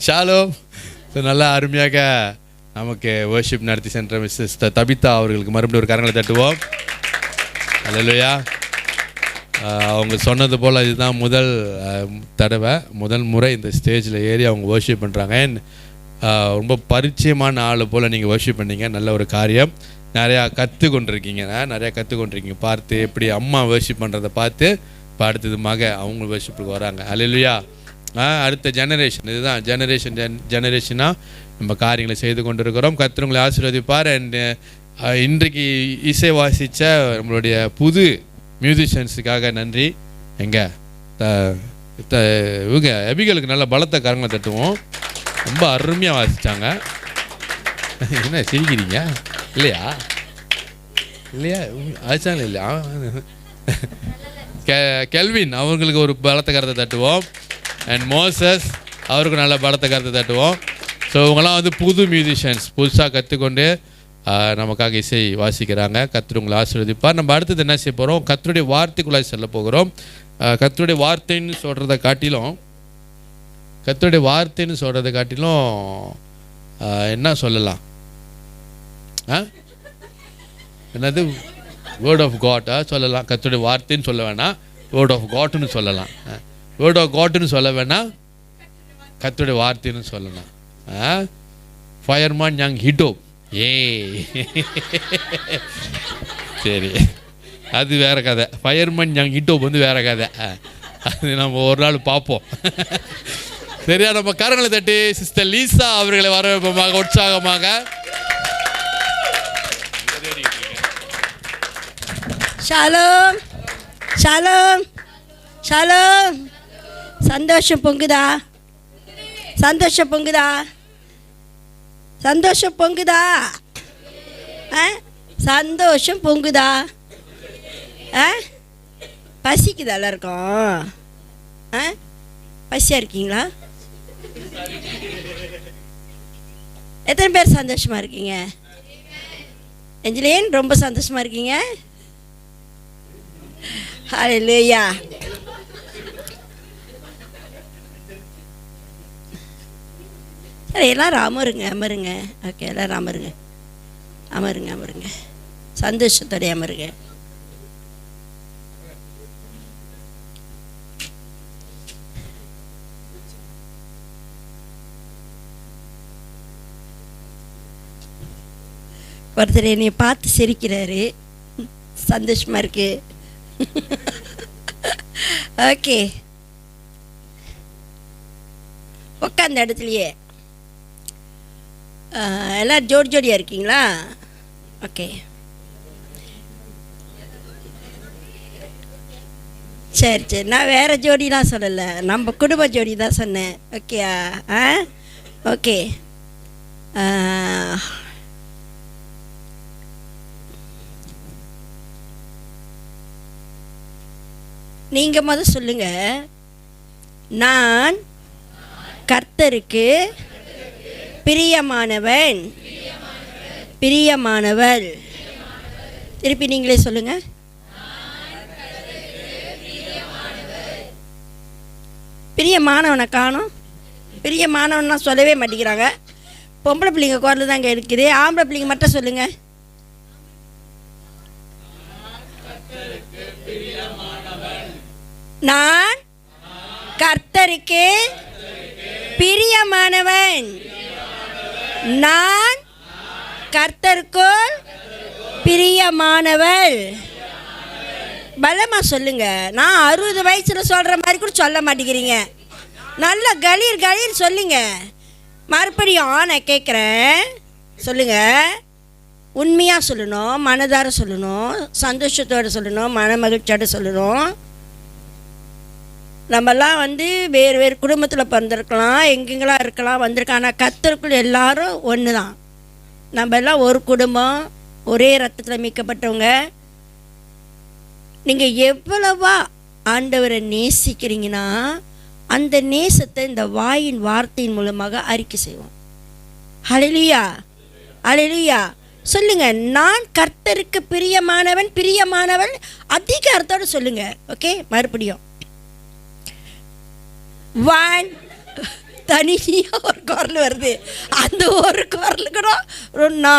Shalom. So நல்லா அருமையாக நமக்கு வர்ஷிப் நடத்தி சென்ற மிஸ்ஸஸ் தபிதா அவர்களுக்கு மறுபடியும் ஒரு கரங்களை தட்டுவோம். அல்லேலூயா. அவங்க சொன்னது போல் இதுதான் முதல் முறை இந்த ஸ்டேஜில் ஏறி அவங்க வர்ஷிப் பண்ணுறாங்க. ரொம்ப பரிச்சயமான ஆள் போல் நீங்கள் வர்ஷிப் பண்ணீங்க. நல்ல ஒரு காரியம். நிறையா கற்றுக்கொண்டிருக்கீங்க பார்த்து, எப்படி அம்மா வர்ஷிப் பண்ணுறதை பார்த்து இப்போ அடுத்தது அவங்க வர்ஷிப்புக்கு வராங்க. அல்லேலூயா. அடுத்த ஜெனரேஷன், இதுதான் ஜெனரேஷனாக நம்ம காரியங்களை செய்து கொண்டிருக்கிறோம். கர்த்தர் உங்களை ஆசீர்வதிப்பார். அண்ட் இன்றைக்கு இசை வாசித்த நம்மளுடைய புது மியூசிஷியன்ஸுக்காக நன்றி. இவங்க அபிகளுக்கு நல்ல பலத்த கரங்களை தட்டுவோம். ரொம்ப அருமையாக வாசித்தாங்க. என்ன சிரிக்கிறீங்க? இல்லையா ஆச்சாங்க இல்லையா? கெல்வின் அவங்களுக்கு ஒரு பலத்த கரத்தை தட்டுவோம். அண்ட் மோசஸ் அவருக்கு நல்ல பலத்த கரத்தை தட்டுவோம். ஸோ இவங்கெல்லாம் புது மியூசிஷியன்ஸ், புதுசாக கற்றுக்கொண்டு நமக்காக இசை வாசிக்கிறாங்க. கர்த்தர் உங்களை ஆசீர்வதிப்பார். நம்ம அடுத்தது என்ன செய்ய போகிறோம்? கர்த்தருடைய வார்த்தைக்குள்ளாய் செல்ல போகிறோம். கர்த்தருடைய வார்த்தைன்னு சொல்கிறத காட்டிலும் என்ன சொல்லலாம்? என்னது? வேர்ட் ஆஃப் காட் சொல்லலாம். கர்த்தருடைய வார்த்தைன்னு சொல்ல வேணாம், வேர்ட் ஆஃப் காட்னு சொல்லலாம். வேர்ட் ஆஃப் காட்னு சொல்ல வேணாம், கர்த்தருடைய வார்த்தைன்னு சொல்லலாம். ஃபயர்மான் யங் ஹிட்டோ. சரி, அது வேற கதை. ஃபயர்மேன் யங் ஹிட்டோ வேற கதை. அது நம்ம ஒரு நாள் பார்ப்போம். சரியா? நம்ம கரங்களை தட்டி சிஸ்டர் லீசா அவர்களை வரவேற்பமாக உற்சாகமாக. Shalom Shalom Shalom. சந்தோஷம் பொங்குதா? சந்தோஷம் பொங்குதா? சந்தோஷம் பொங்குதா? சந்தோஷம் பொங்குதா? பசிக்குதா எல்லாருக்கும்? பசியாக இருக்கீங்களா? எத்தனை பேர் சந்தோஷமாக இருக்கீங்க? எஞ்சலேன் ரொம்ப சந்தோஷமாக இருக்கீங்க? ஹல்லேலூயா. சரி, எல்லாரும் அமருங்க. ஓகே, எல்லாரும் அமருங்க. சந்தோஷத்தோடைய அமருங்க. ஒருத்தர் என்னை பார்த்து சிரிக்கிறாரு, சந்தோஷமா இருக்கு. ஓகே, உட்காந்த இடத்துலையே எல்லாம் ஜோடியாக இருக்கீங்களா? ஓகே, சரி. நான் வேறு ஜோடிலாம் சொல்லலை, நம்ம குடும்ப ஜோடி தான் சொன்னேன். ஓகேயா? ஓகே. நீங்கள் முதல் சொல்லுங்க, நான் கர்த்தருக்கு பிரியமானவன் பிரியமானவள். திருப்பி நீங்களே சொல்லுங்க. பிரியமானவனை காணோம். பிரியமானவன்னா சொல்லவே மாட்டேங்கிறாங்க. பொம்பளை பிள்ளைங்க குரல் தாங்க இருக்குது. ஆம்பளை பிள்ளைங்க மட்டும் சொல்லுங்க. நான் கர்த்தருக்கு பிரியமானவன். நான் கர்த்தருக்குள் பிரியமானவள். பலமா சொல்லுங்க. நான் 60 வயசுல சொல்ற மாதிரி கூட சொல்ல மாட்டேங்கிறீங்க. நல்லா கலீர் சொல்லுங்க. மறுபடியும் நான் கேட்குறேன், சொல்லுங்க. உண்மையாக சொல்லணும், மனதார சொல்லணும், சந்தோஷத்தோடு சொல்லணும், மன மகிழ்ச்சியோடு சொல்லணும். நம்மெல்லாம் வேறு குடும்பத்தில் பிறந்திருக்கலாம், எங்கெங்கெல்லாம் இருக்கலாம், வந்திருக்கலாம். ஆனால் கர்த்தருக்குள் எல்லாரும் ஒன்று தான். நம்ம எல்லாம் ஒரு குடும்பம், ஒரே ரத்தத்தில் மீட்கப்பட்டவங்க. நீங்கள் எவ்வளவா ஆண்டவரை நேசிக்கிறீங்கன்னா அந்த நேசத்தை இந்த வாயின் வார்த்தையின் மூலமாக அறிக்கை செய்வோம். ஹல்லேலூயா, ஹல்லேலூயா. சொல்லுங்க, நான் கர்த்தருக்கு பிரியமானவன் அதிகாரத்தோடு சொல்லுங்க. ஓகே, மறுபடியும் 1 தனியாக ஒரு குரல் வருது. அந்த ஒரு குரல் கூட ரொன்னா.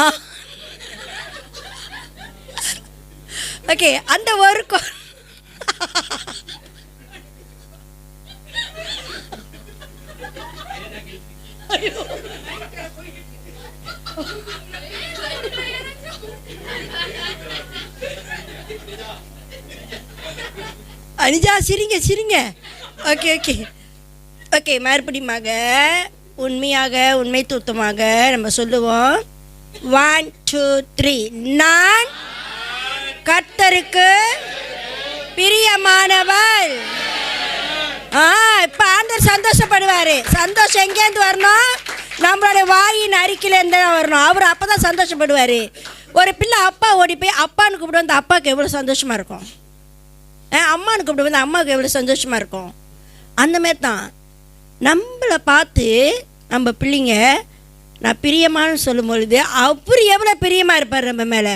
ஓகே, அந்த ஒரு குரல் அனிஜா சிரிங்க சிரிங்க. ஓகே ஓகே ஓகே, மறுபடியுமாக உண்மையாக உண்மை தூத்தமாக நம்ம சொல்லுவோம். 1 2 3. நான் கர்த்தருக்கு பிரியமானவள். இப்போ ஆண்டவர் சந்தோஷப்படுவார். சந்தோஷம் எங்கேருந்து வரணும்? நம்மளோட வாயின் அறிக்கையிலேருந்து வரணும். அவர் அப்போ தான் சந்தோஷப்படுவார். ஒரு பிள்ளை அப்பா ஓடி போய் அப்பான்னு கூப்பிட்டு வந்து அப்பாவுக்கு எவ்வளோ சந்தோஷமாக இருக்கும். அம்மானு கூப்பிட்டு வந்து அம்மாவுக்கு எவ்வளோ சந்தோஷமாக இருக்கும். அந்தமாரி தான் நம்மளை பார்த்து நம்ம பிள்ளைங்க நான் பிரியமானு சொல்லும் பொழுது அவர் எவ்வளோ பிரியமாக இருப்பார் நம்ம மேலே.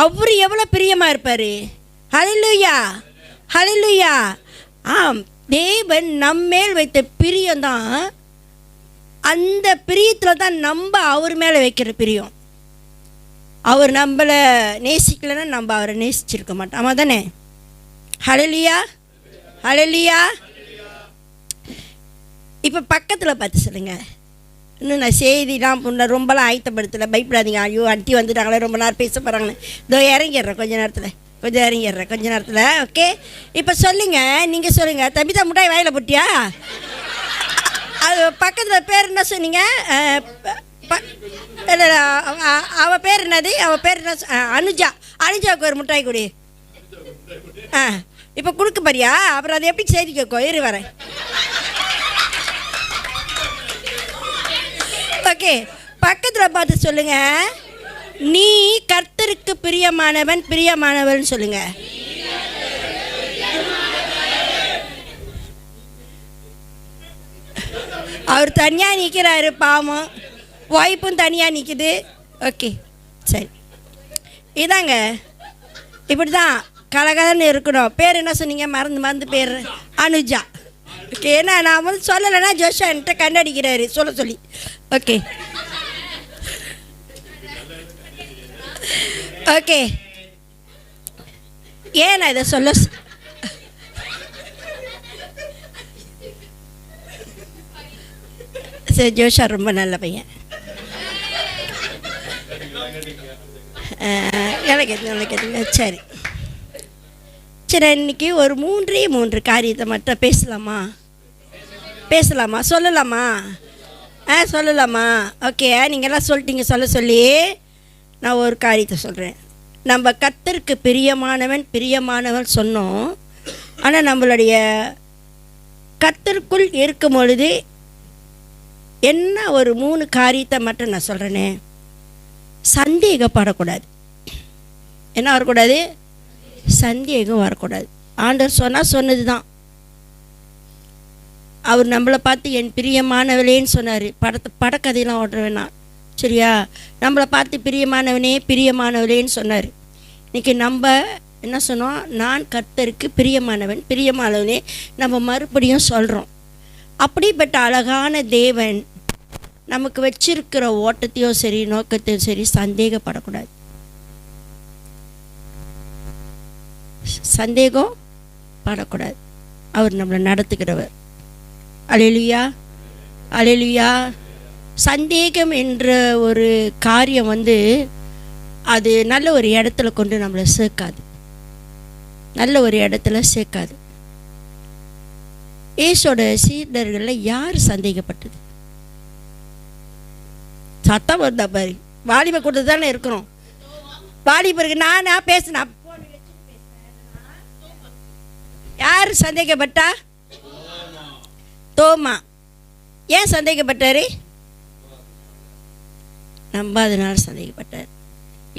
அவர் எவ்வளோ பிரியமாக இருப்பார். ஹல்லேலூயா ஹல்லேலூயா. தேவன் நம்மேல் வைத்த பிரியம்தான். அந்த பிரியத்தில் தான் நம்ம அவர் மேலே வைக்கிற பிரியம். அவர் நம்மளை நேசிக்கலைன்னா நம்ம அவரை நேசிச்சிருக்க மாட்டோம். ஆமாம் தானே? ஹல்லேலூயா ஹல்லேலூயா. இப்போ பக்கத்தில் பார்த்து சொல்லுங்கள். இன்னும் நான் செய்திலாம் முன்ன ரொம்பலாம் ஆயத்தப்படுத்தலை. பயப்படாதீங்க. ஐயோ ஆண்டி வந்துட்டாங்களே, ரொம்ப நேரம் பேச போகிறாங்கன்னு. இதோ இறங்கிடுறேன் கொஞ்ச நேரத்தில். ஓகே, இப்போ சொல்லுங்கள். நீங்கள் சொல்லுங்கள். தம்பிதா முட்டாய் வாயில் போட்டியா? அது பக்கத்தில் பேர் என்ன சொன்னீங்க? அவள் பேர் என்னது? அவள் பேர் என்ன? அனுஜா. அனுஜாவுக்கு ஒரு முட்டாய் கொடு. இப்போ கொடுக்க பாரியா? அப்புறம் அதை எப்படி செய்தி கேட்கும்? இரு வரேன். ஓகே, பக்கத்தில் பார்த்து சொல்லுங்க. நீ கர்த்தருக்கு பிரியமானவன் சொல்லுங்க. அவர் தனியாக நிற்கிறாரு பாவம். ஒய்ஃபும் தனியாக நிற்குது. ஓகே சரி, இதாங்க இப்படி தான் கலகலன்னு இருக்கணும். பேர் என்ன சொன்னீங்க? மறந்து பேர் அனுஜா. ஓகே, ஏன்னா நான் வந்து சொல்லலைன்னா ஜோஷா என்கிட்ட கண்டடிக்கிறாரு சொல்ல சொல்லி. ஓகே ஓகே, ஏன் நான் இதை சொல்ல சரி, ஜோஷா ரொம்ப நல்ல பையன். கேட்டுங்க. சரி சரி, இன்னைக்கு ஒரு 3 காரியத்தை மட்டும் பேசலாமா சொல்லலாமா? ஓகே, நீங்கள்லாம் சொல்லிட்டீங்க. சொல்லி நான் ஒரு காரியத்தை சொல்கிறேன். நம்ம கர்த்தருக்கு பிரியமானவன் சொன்னோம். ஆனால் நம்மளுடைய கர்த்தருக்குள் இருக்கும் பொழுது என்ன ஒரு 3 காரியத்தை மட்டும் நான் சொல்கிறேனே. சந்தேகப்படக்கூடாது. என்ன வரக்கூடாது? சந்தேகம் வரக்கூடாது. ஆண்டவர் சொன்னது தான். அவர் நம்மளை பார்த்து என் பிரியமானவளேன்னு சொன்னார். படக்கதையெல்லாம் ஓடுற வேணாம், சரியா? நம்மளை பார்த்து பிரியமானவளேன்னு சொன்னார். இன்றைக்கி நம்ம என்ன சொன்னோம்? நான் கர்த்தருக்கு பிரியமானவனே நம்ம மறுபடியும் சொல்கிறோம். அப்படிப்பட்ட அழகான தேவன் நமக்கு வச்சிருக்கிற ஓட்டத்தையும் சரி நோக்கத்தையும் சரி சந்தேகம் படக்கூடாது. அவர் நம்மளை நடத்துகிறவர். அல்லேலூயா அல்லேலூயா. சந்தேகம் என்ற ஒரு காரியம் வந்து அது நல்ல ஒரு இடத்துல கொண்டு நம்மளை சேர்க்காது. இயேசுவோட சீடர்களில் யார் சந்தேகப்பட்டது? சத்தம் வருதா பாரு. வாலிப கூட்டத்து தானே இருக்கிறோம். வாலிபருக்கு நானா பேசினா யார் சந்தேகப்பட்டா? தோமா. ஏன் சந்தேகப்பட்டார்? நம்பாதனால சந்தேகப்பட்டார்.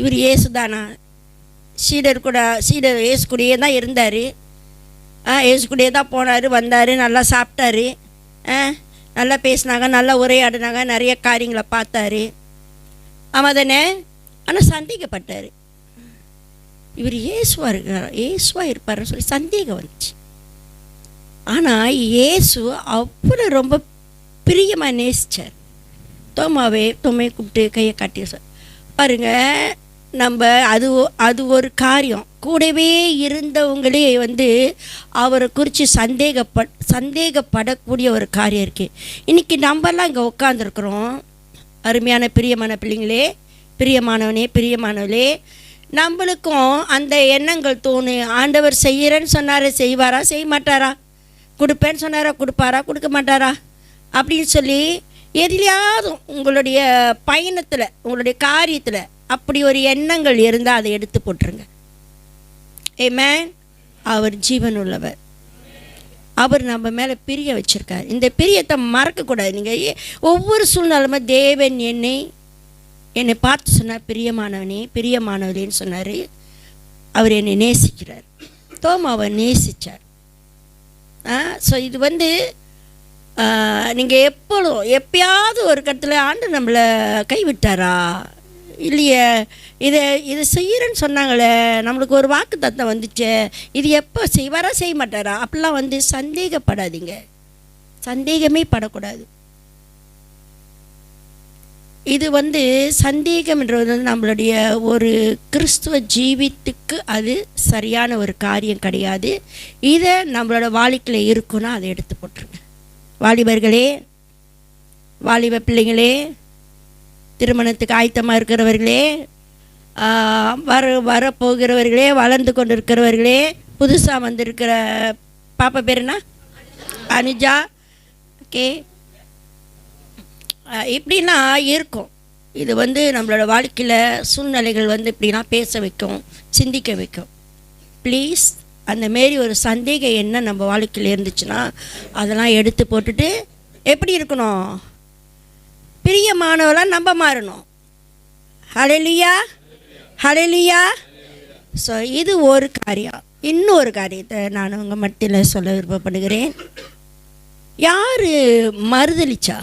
இவர் இயேசு தானா? சீடர் இயேசு கூடயே தான் இருந்தார். இயேசு கூடயே தான் போனார், வந்தார், நல்லா சாப்பிட்டாரு, நல்லா பேசினாங்க, நல்லா உரையாடினாங்க, நிறைய காரியங்களை பார்த்தாரு. ஆமாம் தானே? ஆனால் சந்தேகப்பட்டார். இவர் இயேசுவாக இருப்பார்னு சொல்லி சந்தேகம் வந்துச்சு. ஆனால் இயேசு அவ்வளோ ரொம்ப பிரியமாக நேசித்தார். தோமாவை கூப்பிட்டு கையை காட்டி பாருங்க, நம்ம அது ஒரு காரியம். கூடவே இருந்தவங்களே அவரை குறித்து சந்தேகப்படக்கூடிய ஒரு காரியம் இருக்குது. இன்றைக்கி நம்மலாம் இங்கே உட்காந்துருக்குறோம். அருமையான பிரியமான பிள்ளைங்களே, பிரியமானவளே, நம்மளுக்கும் அந்த எண்ணங்கள் தோணும். ஆண்டவர் செய்கிறேன்னு சொன்னார், செய்வாரா செய்ய மாட்டாரா, கொடுப்பேன்னு சொன்னாரா கொடுப்பாரா கொடுக்க மாட்டாரா அப்படின்னு சொல்லி எதிலையாவது உங்களுடைய பயணத்தில் உங்களுடைய காரியத்தில் அப்படி ஒரு எண்ணங்கள் இருந்தால் அதை எடுத்து போட்டுருங்க. ஆமென். அவர் ஜீவன் உள்ளவர். அவர் நம்ம மேலே பிரிய வச்சுருக்கார். இந்த பிரியத்தை மறக்கக்கூடாது. நீங்கள் ஒவ்வொரு சூழ்நிலையுமே தேவன் என்னை பார்த்து சொன்னார், பிரியமானவனேன்னு சொன்னார். அவர் என்னை நேசிக்கிறார். தோமாவை நேசித்தார். ஸோ இது நீங்கள் எப்பயாவது ஒரு கட்டத்தில் ஆண்டு நம்மளை கைவிட்டாரா இல்லையே, இதை செய்கிறேன்னு சொன்னாங்களே, நம்மளுக்கு ஒரு வாக்கு தத்தம் வந்துச்சு, இது எப்போ செய்வாரா செய்ய மாட்டாரா அப்படிலாம் சந்தேகப்படாதீங்க. சந்தேகமே படக்கூடாது. இது சந்தேகம்ன்றது நம்மளுடைய ஒரு கிறிஸ்துவ ஜீவித்துக்கு அது சரியான ஒரு காரியம் கிடையாது. இதை நம்மளோட வாழ்க்கையில் இருக்குன்னா அதை எடுத்து போட்டுருங்க. வாலிபர்களே, வாலிப பிள்ளைங்களே, திருமணத்துக்கு ஆயத்தமாக இருக்கிறவர்களே, வரப்போகிறவர்களே, வளர்ந்து கொண்டு இருக்கிறவர்களே, புதுசாக வந்திருக்கிற பாப்பா பேருனா அனுஜா, ஓகே, இப்படின்னா இருக்கும். இது நம்மளோட வாழ்க்கையில் சூழ்நிலைகள் இப்படின்னா பேச வைக்கும், சிந்திக்க வைக்கும். ப்ளீஸ் அந்தமாரி ஒரு சந்தேகம் என்ன நம்ம வாழ்க்கையில் இருந்துச்சுன்னா அதெல்லாம் எடுத்து போட்டுட்டு எப்படி இருக்கணும், பிரியமானவளாக நம்ம மாறணும். ஹல்லேலூயா, ஹல்லேலூயா. ஸோ இது ஒரு காரியம். இன்னொரு காரியத்தை நான் உங்கள் மத்தியில் சொல்ல விருப்பப்படுகிறேன். யார் மறுதளிச்சா?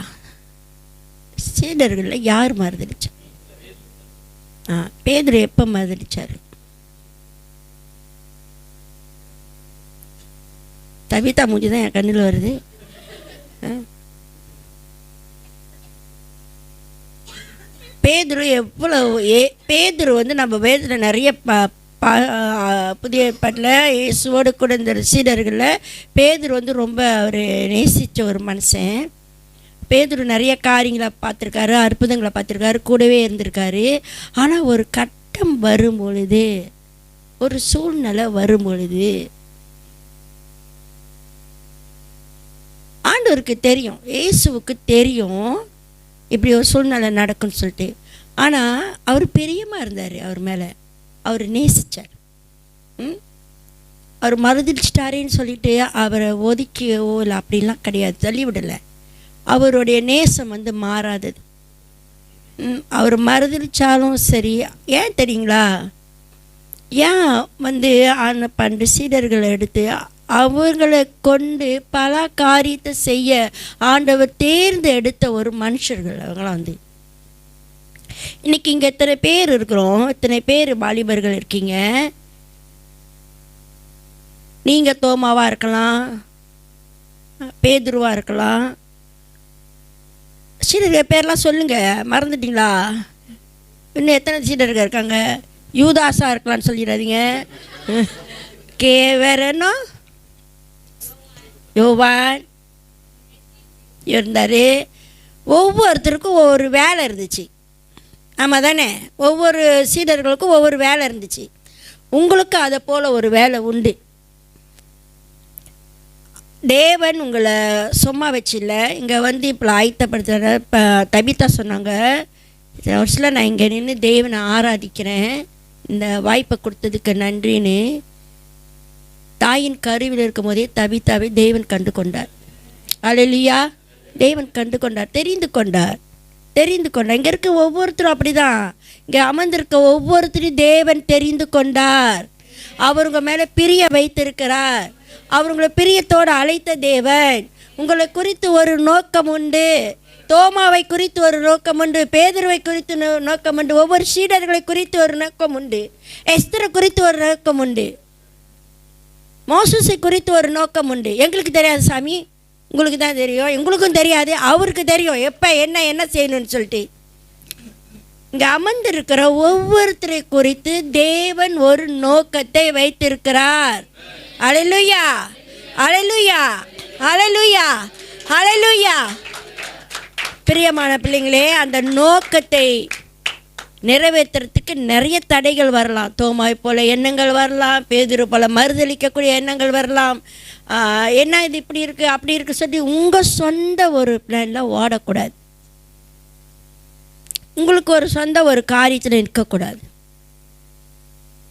சீடர்களில் யார் மறுதளிச்சா? பேதுரு எப்போ மறுதளிச்சார்? தவிதா மூஞ்சி தான் என் கண்ணில் வருது. பேதுரு பேதுரு நம்ம வேதத்தில் நிறைய புதிய ஏற்பாட்டில் இயேசுவோடு கூட இந்த சீடர்களில் பேதுரு ரொம்ப அவர் நேசித்த ஒரு மனுஷன். பேதுரு நிறைய காரியங்களை பார்த்துருக்காரு, அற்புதங்களை பார்த்துருக்காரு, கூடவே இருந்திருக்காரு. ஆனால் ஒரு கட்டம் வரும்பொழுது, ஒரு சூழ்நிலை வரும்பொழுது ஆண்டவருக்கு தெரியும், இயேசுவுக்கு தெரியும் இப்படி ஒரு சூழ்நிலை நடக்கும்னு சொல்லிட்டு. ஆனால் அவர் பிரியமாக இருந்தார், அவர் மேலே அவர் நேசித்தார். அவர் மறுதளிச்சிட்டாரேன்னு சொல்லிட்டு அவரை ஒதுக்கியோ இல்லை அப்படிலாம் கிடையாது, தள்ளிவிடலை. அவருடைய நேசம் மாறாதது. அவர் மறுதளித்தாலும் சரி. ஏன் தெரியுங்களா? ஏன் பண்டு சீடர்களை எடுத்து அவர்களை கொண்டு பல காரியத்தை செய்ய ஆண்டவர் தேர்ந்து எடுத்த ஒரு மனுஷர்கள் அவங்களாம். இன்னைக்கு இங்கே எத்தனை பேர் இருக்கிறோம், எத்தனை பேர் வாலிபர்கள் இருக்கீங்க. நீங்கள் தோமாவாக இருக்கலாம், பேதுருவாக இருக்கலாம். சீடர்கள் பேர்லாம் சொல்லுங்கள், மறந்துட்டிங்களா? இன்னும் எத்தனை சீடர்கள் இருக்காங்க? யூதாஸாக இருக்கலான்னு சொல்லிடாதீங்க. வேறு என்ன? யோவான் இருந்தார். ஒவ்வொருத்தருக்கும் ஒவ்வொரு வேலை இருந்துச்சு. ஆமாம் தானே? ஒவ்வொரு சீடர்களுக்கும் ஒவ்வொரு வேலை இருந்துச்சு. உங்களுக்கு அதை போல் ஒரு வேலை உண்டு. தேவன் உங்களை சும்மா வச்சில்ல. இங்கே இப்போ ஆயத்தப்படுத்துகிற தபிதா சொன்னாங்க, இந்த வருஷத்தில் நான் இங்கே நின்று தேவனை ஆராதிக்கிறேன், இந்த வாய்ப்பை கொடுத்ததுக்கு நன்றின்னு. தாயின் கருவில் இருக்கும் போதே தபிதாவை தேவன் கண்டு கொண்டார். அல்லேலூயா. தேவன் கண்டு கொண்டார், தெரிந்து கொண்டார். இங்கே இருக்க ஒவ்வொருத்தரும் அப்படி தான். இங்கே அமர்ந்திருக்க ஒவ்வொருத்தரையும் தேவன் தெரிந்து கொண்டார். அவர் உங்கள் மேலே பிரிய வைத்திருக்கிறார். அவர் உங்களை பிரியத்தோடு அழைத்த தேவன். உங்களை குறித்து ஒரு நோக்கம் உண்டு. தோமாவை குறித்து ஒரு நோக்கம் உண்டு, பேதுருவை குறித்து நோக்கம் உண்டு, ஒவ்வொரு சீடர்களை குறித்து ஒரு நோக்கம் உண்டு, எஸ்தரை குறித்து ஒரு நோக்கம் உண்டு, மோசஸை குறித்து ஒரு நோக்கம் உண்டு. எங்களுக்கு தெரியாது சாமி, உங்களுக்கு தான் தெரியும், எங்களுக்கும் தெரியாது, அவருக்கு தெரியும் எப்போ என்ன செய்யணும்னு சொல்லிட்டு. இங்கே அமர்ந்திருக்கிற ஒவ்வொருத்தரை குறித்து தேவன் ஒரு நோக்கத்தை வைத்திருக்கிறார். அல்லேலூயா, அல்லேலூயா, அல்லேலூயா, அல்லேலூயா. பிரியமான பிள்ளைங்களே, அந்த நோக்கத்தை நிறைவேற்றுறதுக்கு நிறைய தடைகள் வரலாம். தோமாய் போல எண்ணங்கள் வரலாம், பேதுரு போல மறுதளிக்கக்கூடிய எண்ணங்கள் வரலாம். என்ன இது இப்படி இருக்குது அப்படி இருக்குது சொல்லி உங்கள் சொந்த ஒரு பிளானில் ஓடக்கூடாது. உங்களுக்கு ஒரு சொந்த ஒரு காரியத்தில் நிற்கக்கூடாது.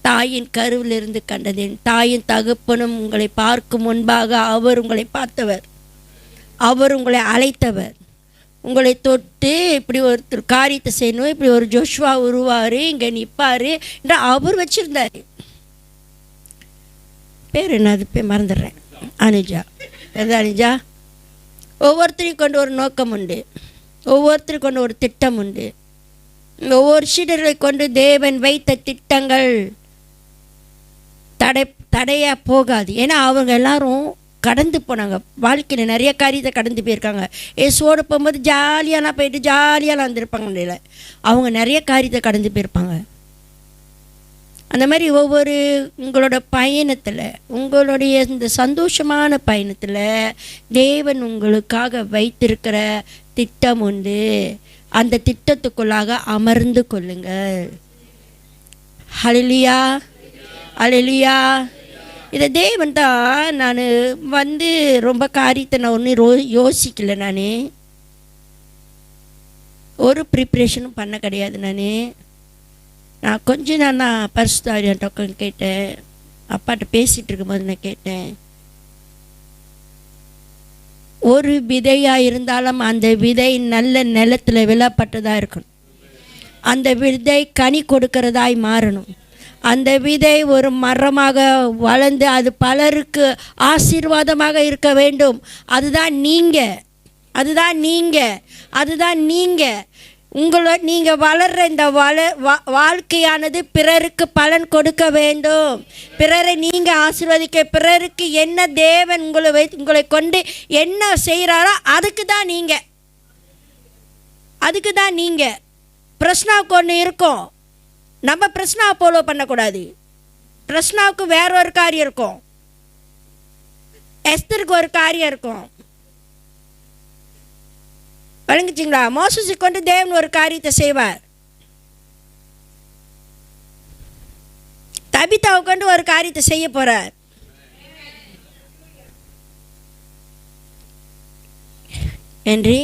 தாயின் கருவிலிருந்து கண்டதேன், தாயின் தகப்பனும் உங்களை பார்க்கும் முன்பாக அவர் உங்களை பார்த்தவர், அவர் உங்களை அழைத்தவர், உங்களை தொட்டு இப்படி ஒரு காரியத்தை செய்யணும், இப்படி ஒரு ஜோஷுவா உருவாரு, இங்கே நிற்பார் என்று அவர் வச்சுருந்தார். பேர் என்னது மறந்துடுறேன். அனுஜா. எது அனுஜா? ஒவ்வொருத்தரையும் கொண்டு ஒரு நோக்கம் உண்டு, ஒவ்வொருத்தரையும் கொண்டு ஒரு திட்டம் உண்டு. ஒவ்வொரு சீடர்களை கொண்டு தேவன் வைத்த திட்டங்கள் தடையாக போகாது. ஏன்னா அவங்க எல்லாரும் கடந்து போனாங்க, வாழ்க்கையில் நிறைய காரியத்தை கடந்து போயிருக்காங்க. ஏசோடு போகும்போது ஜாலியாலாம் போயிட்டு ஜாலியாலாம் வந்திருப்பாங்க இல்லை, அவங்க நிறைய காரியத்தை கடந்து போயிருப்பாங்க. அந்த மாதிரி ஒவ்வொரு உங்களோட பயணத்தில், உங்களுடைய இந்த சந்தோஷமான பயணத்தில் தேவன் உங்களுக்காக வைத்திருக்கிற திட்டம் உண்டு. அந்த திட்டத்துக்குள்ளாக அமர்ந்து கொள்ளுங்கள். ஹல்லேலூயா, ஹல்லேலூயா. இதை தேவன் தான். நான் ரொம்ப காரியத்தை நான் ஒன்றும் யோசிக்கலை. ஒரு ப்ரிப்ரேஷனும் பண்ண கிடையாது. நான் கொஞ்ச நாள் நான் பரிசுத்தாவியார்ட்ட உட்காந்து கேட்டேன். அப்பாட்ட பேசிகிட்டு இருக்கும்போது நான் கேட்டேன், ஒரு விதையாக இருந்தாலும் அந்த விதை நல்ல நிலத்தில் விழப்பட்டதாக இருக்கணும். அந்த விதை கனி கொடுக்கிறதாய் மாறணும். அந்த விதை ஒரு மரமாக வளர்ந்து அது பலருக்கு ஆசீர்வாதமாக இருக்க வேண்டும். அதுதான் நீங்கள், அதுதான் நீங்கள், அதுதான் நீங்கள். நீங்கள் வளர்கிற இந்த வாழ்க்கையானது பிறருக்கு பலன் கொடுக்க வேண்டும். பிறரை நீங்கள் ஆசீர்வதிக்க, பிறருக்கு என்ன தேவன் உங்களை கொண்டு என்ன செய்கிறாரோ அதுக்கு தான் நீங்கள், அதுக்கு தான் நீங்கள். பிரஸ்னாவுக்கு ஒன்று இருக்கும், நம்ம பிரஸ்னாவை ஃபாலோ பண்ணக்கூடாது. பிரஸ்னாவுக்கு வேற ஒரு காரியம் இருக்கும், எஸ்தருக்கு ஒரு காரியம் இருக்கும். வழங்குச்சிங்களா? மோசஸை கொண்டு தேவன் ஒரு காரியத்தை செய்வார், தபிதாவை கொண்டு ஒரு காரியத்தை செய்ய போறார். என்று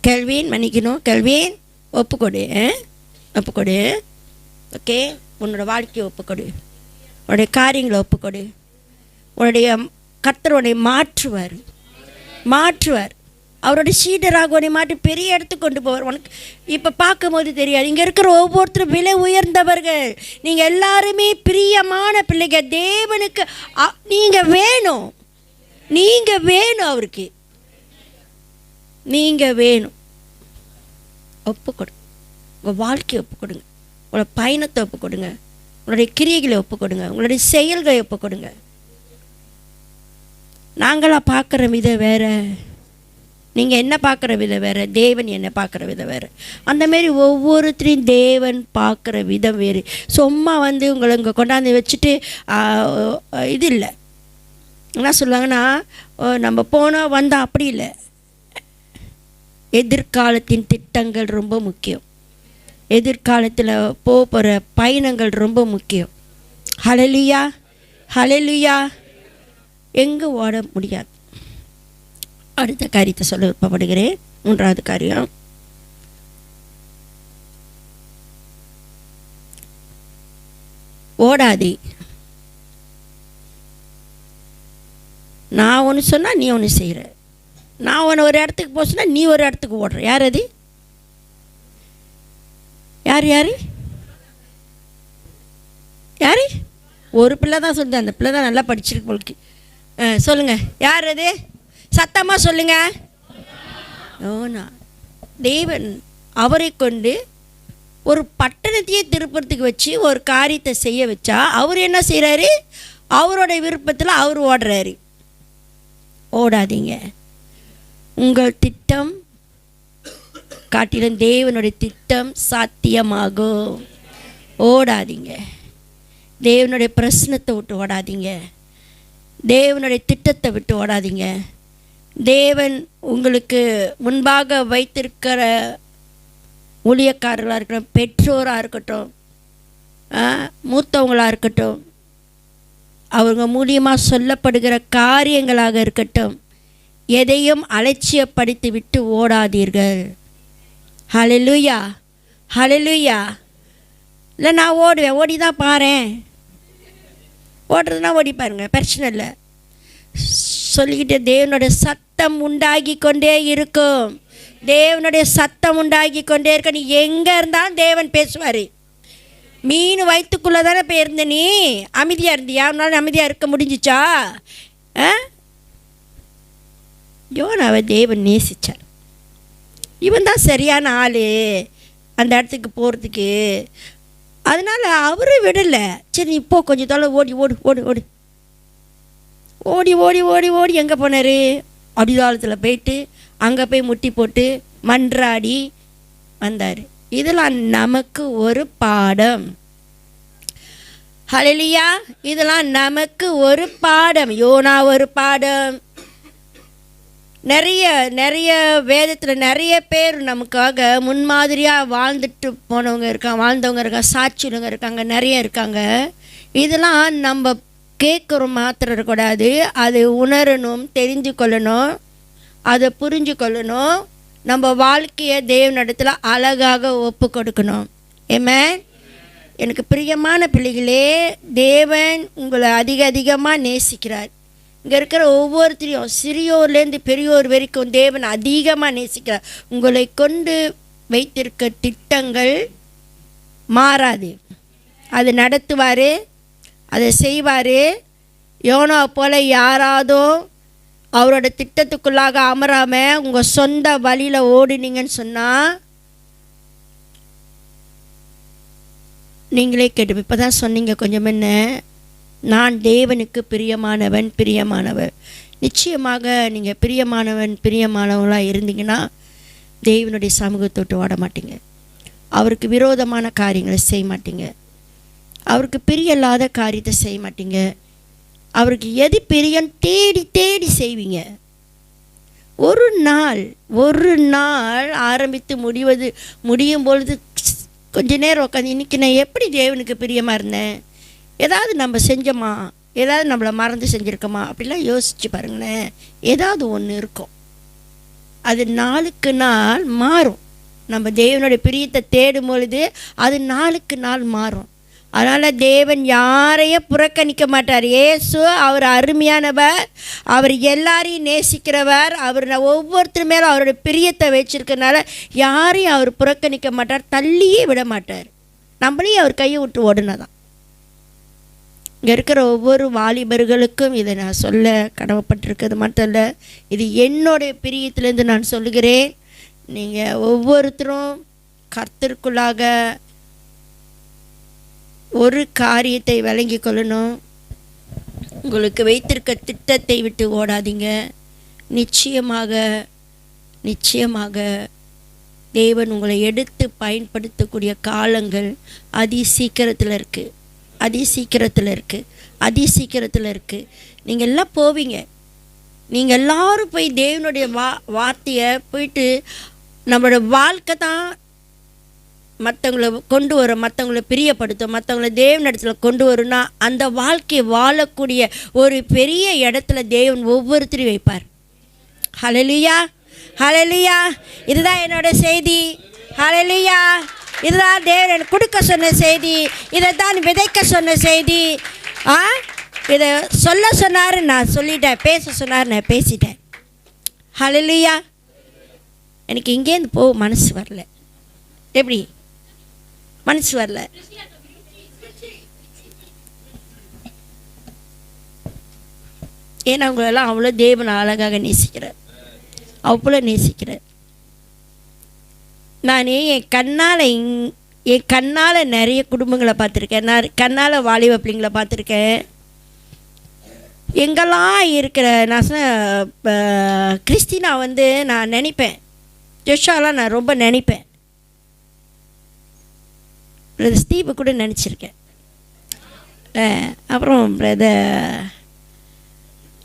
கெல்வின் மன்னிக்கணும், கெல்வின் ஒப்புக்கொடு, ஒப்புக்கொடு. ஓகே, உன்னோட வாழ்க்கையை ஒப்புக்கொடு, உன்னுடைய காரியங்களை ஒப்புக்கொடு. உன்னுடைய கர்த்தர் உன்னை மாற்றுவார், மாற்றுவார். அவருடைய சீடராக உன்னை மாற்றி பெரிய இடத்துக்கு கொண்டு போவார். உனக்கு இப்போ பார்க்கும்போது தெரியாது, இங்கே இருக்கிற ஒவ்வொருத்தரும் விலை உயர்ந்தவர்கள். நீங்கள் எல்லாருமே பிரியமான பிள்ளைகள். தேவனுக்கு நீங்கள் வேணும், நீங்கள் வேணும், அவருக்கு நீங்கள் வேணும். ஒப்புக்கொடு, உங்கள் வாழ்க்கையை ஒப்புக்கொடுங்க, உங்களோட பயணத்தை ஒப்புக்கொடுங்க, உங்களுடைய கிரியைகளை ஒப்புக்கொடுங்க, உங்களுடைய செயல்களை ஒப்புக்கொடுங்க. நாங்களாக பார்க்குற விதம் வேறு, நீங்கள் என்ன பார்க்குற விதம் வேறு, தேவன் என்ன பார்க்குற விதம் வேறு. அந்தமாரி ஒவ்வொருத்தரையும் தேவன் பார்க்குற விதம் வேறு. சும்மா உங்களை இங்கே கொண்டாந்து வச்சுட்டு இது இல்லை. என்ன சொல்லுவாங்கன்னா, நம்ம போனால் வந்தால் அப்படி இல்லை. எதிர்காலத்தின் திட்டங்கள் ரொம்ப முக்கியம். எதிர்காலத்தில் போகிற பயணங்கள் ரொம்ப முக்கியம். ஹல்லேலூயா, ஹல்லேலூயா. எங்கே ஓட முடியாது. அடுத்த காரியத்தை சொல்ல விருப்பப்படுகிறேன். 3வது காரியம், ஓடாதே. நான் ஒன்று சொன்னால் நீ ஒன்று செய்கிற, நான் ஒன்று ஒரு இடத்துக்கு போக சொன்னால் நீ ஒரு இடத்துக்கு ஓடுற. யார் அது? யார் யார் யார்? ஒரு பிள்ளை தான் சொல்லுது, அந்த பிள்ளை தான் நல்லா படிச்சிருக்கு போலுக்கு. சொல்லுங்கள், யார் அது? சத்தமாக சொல்லுங்கள். ஓனா, தேவன் அவரை கொண்டு ஒரு பட்டணத்தையே திருப்பறத்துக்கு வச்சு ஒரு காரியத்தை செய்ய வச்சா அவர் என்ன செய்கிறாரு? அவரோட விருப்பத்தில் அவர் ஓடுறாரு. ஓடாதீங்க. உங்கள் திட்டம் காட்டிலும் தேவனுடைய திட்டம் சாத்தியமாகும். ஓடாதீங்க. தேவனுடைய பிரச்சனத்தை விட்டு ஓடாதீங்க. தேவனுடைய திட்டத்தை விட்டு ஓடாதீங்க. தேவன் உங்களுக்கு முன்பாக வைத்திருக்கிற ஊழியக்காரர்களாக இருக்கட்டும், பெற்றோராக இருக்கட்டும், மூத்தவங்களாக இருக்கட்டும், அவங்க மூலியமாக சொல்லப்படுகிற காரியங்களாக இருக்கட்டும், எதையும் அலட்சியப்படுத்தி விட்டு ஓடாதீர்கள். ஹல்லேலூயா, ஹல்லேலூயா. இல்லை நான் ஓடுவேன், ஓடி தான் பாரேன். ஓடுறதுனா ஓடி பாருங்க, பிரச்சனை இல்லை. சொல்லிக்கிட்டு தேவனுடைய சத்தம் உண்டாகி கொண்டே இருக்கும். தேவனுடைய சத்தம் உண்டாகி கொண்டே இருக்க. நீ எங்கே இருந்தாலும் தேவன் பேசுவார். மீன் வயிற்றுக்குள்ளே தானே போயிருந்த, நீ அமைதியாக இருந்தியா? அவனால அமைதியாக இருக்க முடிஞ்சிச்சா? யோனாவை தேவன் நேசித்தார். இவன் தான் சரியான ஆள் அந்த இடத்துக்கு போகிறதுக்கு. அதனால் அவரு விடலை. சரி நீ இப்போ கொஞ்சம் தொலை ஓடி ஓடு ஓடு ஓடு ஓடி ஓடி ஓடி ஓடி எங்கே போனார்? அடிதாளத்தில் போயிட்டு அங்கே போய் முட்டி போட்டு மன்றாடி வந்தார். இதெல்லாம் நமக்கு ஒரு பாடம். ஹல்லேலூயா. இதெல்லாம் நமக்கு ஒரு பாடம். யோனா ஒரு பாடம். நிறைய நிறைய வேதத்தில் நிறைய பேர் நமக்காக முன்மாதிரியாக வாழ்ந்தவங்க இருக்காங்க, சாட்சியவங்க இருக்காங்க, நிறைய இருக்காங்க. இதெல்லாம் நம்ம கேட்குறோம் மாத்திரம் இருக்கக்கூடாது. அதை உணரணும், தெரிஞ்சு கொள்ளணும், அதை புரிஞ்சு கொள்ளணும். நம்ம வாழ்க்கையை தேவனிடத்தில் அழகாக ஒப்பு கொடுக்கணும். ஆமென். எனக்கு பிரியமான பிள்ளைகளே, தேவன் உங்களை அதிகமாக நேசிக்கிறார். இங்கே இருக்கிற ஒவ்வொருத்தரையும் சிறியோர்லேருந்து பெரியோர் வரைக்கும் தேவன் அதிகமாக நேசிக்கிறார். உங்களை கொண்டு வைத்திருக்க திட்டங்கள் மாறாது. அது நடத்துவார், அதை செய்வார். யோனா போல் யாராவதோ அவரோட திட்டத்துக்குள்ளாக அமராமல் உங்கள் சொந்த வழியில் ஓடினீங்கன்னு சொன்னால் நீங்களே கேட்டு. இப்போ தான் சொன்னீங்க கொஞ்சம் முன்ன, நான் தேவனுக்கு பிரியமானவர். நிச்சயமாக நீங்கள் பிரியமானவங்களாக இருந்தீங்கன்னா தேவனுடைய சமூகத்தை விட்டு ஓட மாட்டீங்க. அவருக்கு விரோதமான காரியங்களை செய்ய மாட்டீங்க. அவருக்கு பிரியல்லாத காரியத்தை செய்ய மாட்டீங்க. அவருக்கு எது பிரியம் தேடி தேடி செய்வீங்க. ஒரு நாள் ஆரம்பித்து முடியும் பொழுது கொஞ்ச நேரம் உட்காந்து இன்றைக்கி நான் எப்படி தேவனுக்கு பிரியமாக இருந்தேன், ஏதாவது நம்ம செஞ்சோமா, ஏதாவது நம்மளை மறந்து செஞ்சுருக்கோமா அப்படிலாம் யோசித்து பாருங்களேன். ஏதாவது ஒன்று இருக்கும். அது நாளுக்கு நாள் மாறும். நம்ம தேவனுடைய பிரியத்தை தேடும் பொழுது அது நாளுக்கு நாள் மாறும். அதனால் தேவன் யாரையும் புறக்கணிக்க மாட்டார். இயேசு அவர் அருமையானவர், அவர் எல்லாரையும் நேசிக்கிறவர், அவர் ஒவ்வொருத்தர் மேலும் அவருடைய பிரியத்தை வச்சிருக்கனால யாரையும் அவர் புறக்கணிக்க மாட்டார், தள்ளியே விட மாட்டார். நம்மளையும் அவர் கையை விட்டு ஓடுனதான். இங்கே இருக்கிற ஒவ்வொரு வாலிபர்களுக்கும் இதை நான் சொல்ல கடமைப்பட்டிருக்கிறது மட்டும் இல்லை, இது என்னுடைய பிரியத்திலேருந்து நான் சொல்லுகிறேன். நீங்கள் ஒவ்வொருத்தரும் கர்த்தருக்குள்ளாக ஒரு காரியத்தை விளங்கி கொள்ளணும். உங்களுக்கு வைத்திருக்க திட்டத்தை விட்டு ஓடாதீங்க. நிச்சயமாக தேவன் உங்களை எடுத்து பயன்படுத்தக்கூடிய காலங்கள் அதி சீக்கிரத்தில் இருக்குது. நீங்கள் எல்லாம் போவீங்க. நீங்கள் எல்லாரும் போய் தேவனுடைய வார்த்தையை போயிட்டு நம்மளோட வாழ்க்கை தான் மற்றவங்களை கொண்டு வரும், மற்றவங்களை பிரியப்படுத்தும், மற்றவங்களை தேவனிடத்தில் கொண்டு வரும்னா அந்த வாழ்க்கையை வாழக்கூடிய ஒரு பெரிய இடத்துல தேவன் ஒவ்வொருத்தரையும் வைப்பார். ஹல்லேலூயா, ஹல்லேலூயா. இதுதான் என்னோட செய்தி. ஹல்லேலூயா. இதுதான் தேவன் எனக்கு கொடுக்க சொன்ன செய்தி. இதை தான் விதைக்க சொன்ன செய்தி. இதை சொல்ல சொன்னார், நான் சொல்லிட்டேன். பேச சொன்னார், நான் பேசிட்டேன். ஹல்லேலூயா. எனக்கு இங்கேருந்து மனசு வரல. எப்படி மனசு வரல? ஏன்னா உங்களெல்லாம் அவ்வளோ தேவன் அழகாக நேசிக்கிறார், அவ்வளோ நேசிக்கிறார். நான் என் கண்ணால் நிறைய குடும்பங்களை பார்த்துருக்கேன். நான் கண்ணால் வாலிப பிள்ளைங்களை பார்த்துருக்கேன். எங்கெல்லாம் இருக்கிற கிறிஸ்டினா வந்து நான் நினைப்பேன், ஜோஷாலாம் நான் ரொம்ப நினைப்பேன், பிரதர் ஸ்டீவை கூட நினச்சிருக்கேன், அப்புறம் பிரதர்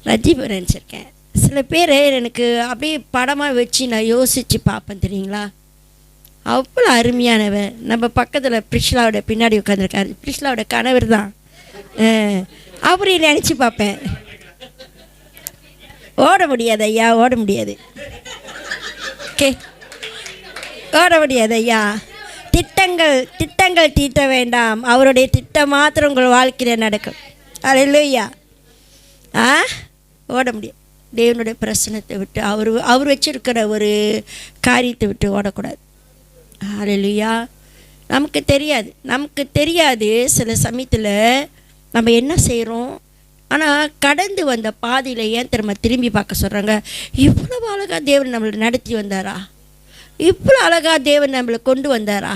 ரஜீவை நினச்சிருக்கேன். சில பேர் எனக்கு அப்படியே படமாக வச்சு நான் யோசித்து பார்ப்பேன் தெரியுங்களா. அவ்வளோ அருமையானவர். நம்ம பக்கத்தில் பிரிஷ்லாவோட பின்னாடி உட்காந்துருக்காரு, பிரிஷ்லாவோட கணவர் தான். அப்படி நினச்சி பார்ப்பேன். ஓட முடியாது ஐயா, ஓட முடியாது, ஓட முடியாது ஐயா. திட்டங்கள் தீட்ட வேண்டாம், அவருடைய திட்டம் மாத்திரம் உங்கள் வாழ்க்கையில் நடக்கும். அல்லேலூயா. ஓட முடியாது. தேவனுடைய பிரசனத்தை விட்டு அவர் வச்சிருக்கிற ஒரு காரியத்தை விட்டு ஓடக்கூடாது. அல்லேலூயா. நமக்கு தெரியாது சில சமயத்தில் நம்ம என்ன செய்கிறோம். ஆனால் கடந்து வந்த பாதையில் ஏன் திரும்பி பார்க்க சொல்கிறாங்க. இவ்வளோ அழகாக தேவன் நம்மளை நடத்தி வந்தாரா, இவ்வளோ அழகாக தேவன் நம்மளை கொண்டு வந்தாரா.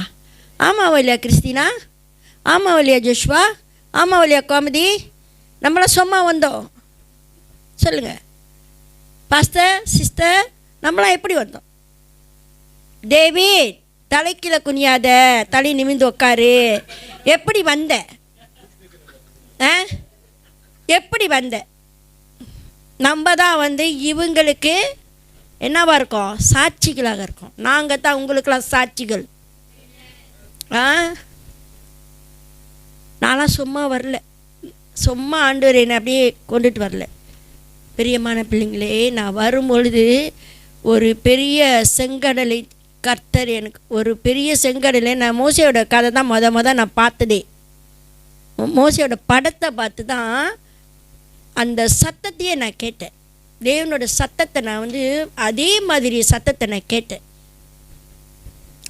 ஆமாவா இல்லையா கிறிஸ்டினா, ஆமாவா இல்லையா ஜோஷ்வா, ஆமாவா இல்லையா கோமதி, நம்மளாம் சும்மா வந்தோம் சொல்லுங்கள். பாஸ்டர் சிஸ்டர், நம்மளாம் எப்படி வந்தோம். டேவிட் தலைக்கீழே குனியாத, தலை நிமிந்து உட்காரு. எப்படி வந்த, எப்படி வந்த. நம்ம தான் வந்து இவங்களுக்கு என்னவா இருக்கோம், சாட்சிகளாக இருக்கோம். நாங்கள் தான் உங்களுக்கெல்லாம் சாட்சிகள். நான்லாம் சும்மா வரல, சும்மா ஆண்டவர் என்னை அப்படியே கொண்டுட்டு வரல. பிரியமான பிள்ளைங்களே, நான் வரும்பொழுது ஒரு பெரிய செங்கடலை கர்த்தர் எனக்கு ஒரு பெரிய செங்கடலை, நான் மோசையோட கதை தான் நான் பார்த்ததே. மோசையோட படத்தை பார்த்து தான் அந்த சத்தத்தையே நான் கேட்டேன். தேவனோட சத்தத்தை நான் வந்து அதே மாதிரி சத்தத்தை நான் கேட்டேன்.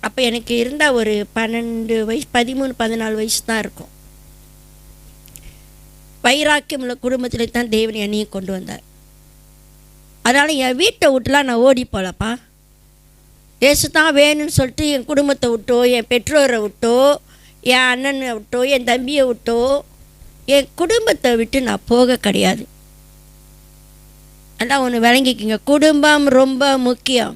அப்போ எனக்கு இருந்தால் ஒரு 12 வயசு 13-14 வயசு தான் இருக்கும். வைராக்கியம் உள்ள குடும்பத்தில் தான் தேவன் என்னையும் கொண்டு வந்தார். அதனால் என் வீட்டை விட்டுலாம் நான் ஓடி போகலப்பா. ஏசு தான் வேணும்னு சொல்லிட்டு என் குடும்பத்தை விட்டோ, என் பெற்றோரை விட்டோ, என் அண்ணனை விட்டோ, என் தம்பியை விட்டோ, என் குடும்பத்தை விட்டு நான் போக கிடையாது. அதான் ஒன்று விளங்கிக்கிங்க, குடும்பம் ரொம்ப முக்கியம்.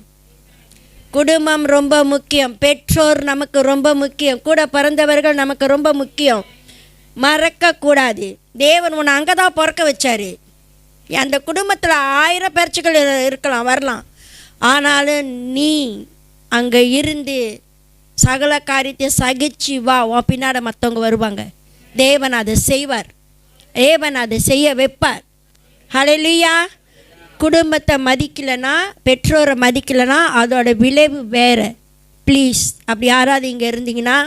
குடும்பம் ரொம்ப முக்கியம். பெற்றோர் நமக்கு ரொம்ப முக்கியம். கூட பிறந்தவர்கள் நமக்கு ரொம்ப முக்கியம். மறக்கக்கூடாது. தேவன் உன்னை அங்கே தான் பிறக்க வச்சார். அந்த குடும்பத்தில் 1000 பேர்ச்சிகள் இருக்கலாம், வரலாம். ஆனாலும் நீ அங்கே இருந்து சகல காரியத்தை சகிச்சு வா, உன் பின்னாடி மற்றவங்க வருவாங்க. தேவன் அதை செய்வார், தேவன் அதை செய்ய வைப்பார். ஹல்லேலூயா. குடும்பத்தை மதிக்கலைன்னா, பெற்றோரை மதிக்கலைன்னா அதோட விளைவு வேறு. ப்ளீஸ் அப்படி யாராவது இங்கே இருந்தீங்கன்னா,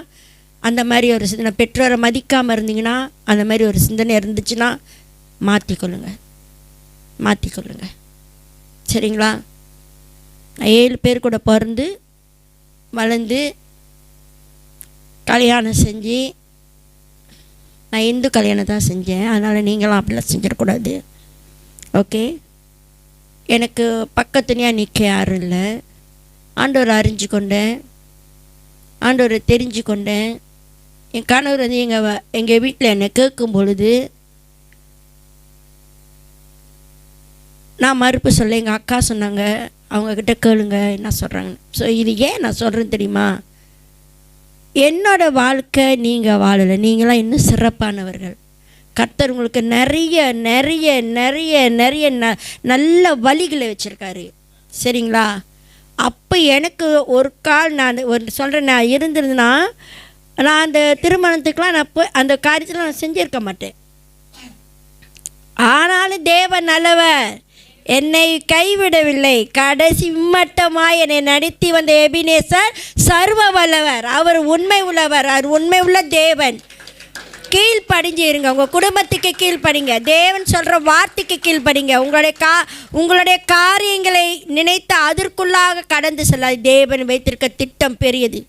அந்த மாதிரி ஒரு சிந்தனை, பெற்றோரை மதிக்காமல் இருந்தீங்கன்னா, அந்த மாதிரி ஒரு சிந்தனை இருந்துச்சுன்னா மாற்றிக்கொள்ளுங்க. சரிங்களா. நான் 7 பேர் கூட பிறந்து வளர்ந்து கல்யாணம் செஞ்சு, நான் இந்து கல்யாணம் தான் செஞ்சேன். அதனால் நீங்களும் அப்படிலாம் செஞ்சிடக்கூடாது. ஓகே. எனக்கு பக்கத்துலேயே நிற்க யாரும் இல்லை. ஆண்டவரை அறிஞ்சு கொண்டேன், ஆண்டவரை தெரிஞ்சு கொண்டேன். என் கணவர் வந்து எங்கள் வீட்டில் என்னை கேட்கும் பொழுது நான் மறுப்பு சொல்ல, எங்கள் அக்கா சொன்னாங்க, அவங்கக்கிட்ட கேளுங்க என்ன சொல்கிறாங்க. ஸோ இது ஏன் நான் சொல்கிறேன்னு தெரியுமா, என்னோடய வாழ்க்கை நீங்கள் வாழலை, நீங்களாம் இன்னும் சிறப்பானவர்கள். கர்த்தர் உங்களுக்கு நிறைய நிறைய நிறைய நிறைய நல்ல வழிகளை வச்சுருக்காரு. சரிங்களா. அப்போ எனக்கு ஒரு கால் நான் சொல்கிறேன், நான் இருந்திருந்தேன்னா நான் அந்த திருமணத்துக்கெலாம் நான் போய் அந்த காரியத்தில் நான் செஞ்சுருக்க மாட்டேன். ஆனாலும் தேவன் நல்லவர், என்னை கைவிடவில்லை. கடைசி மட்டமாய் என்னை நடத்தி வந்த எபினேசர் சர்வ வல்லவர். அவர் உண்மை உள்ளவர், அவர் உண்மை உள்ள தேவன். கீழ்ப்படிஞ்சு இருங்க, உங்கள் குடும்பத்துக்கு கீழ்ப்படிங்க, தேவன் சொல்கிற வார்த்தைக்கு கீழ்ப்படிங்க. உங்களுடைய காரியங்களை நினைத்து அதற்குள்ளாக கடந்து செல்ல. தேவன் வைத்திருக்க திட்டம் பெரியது.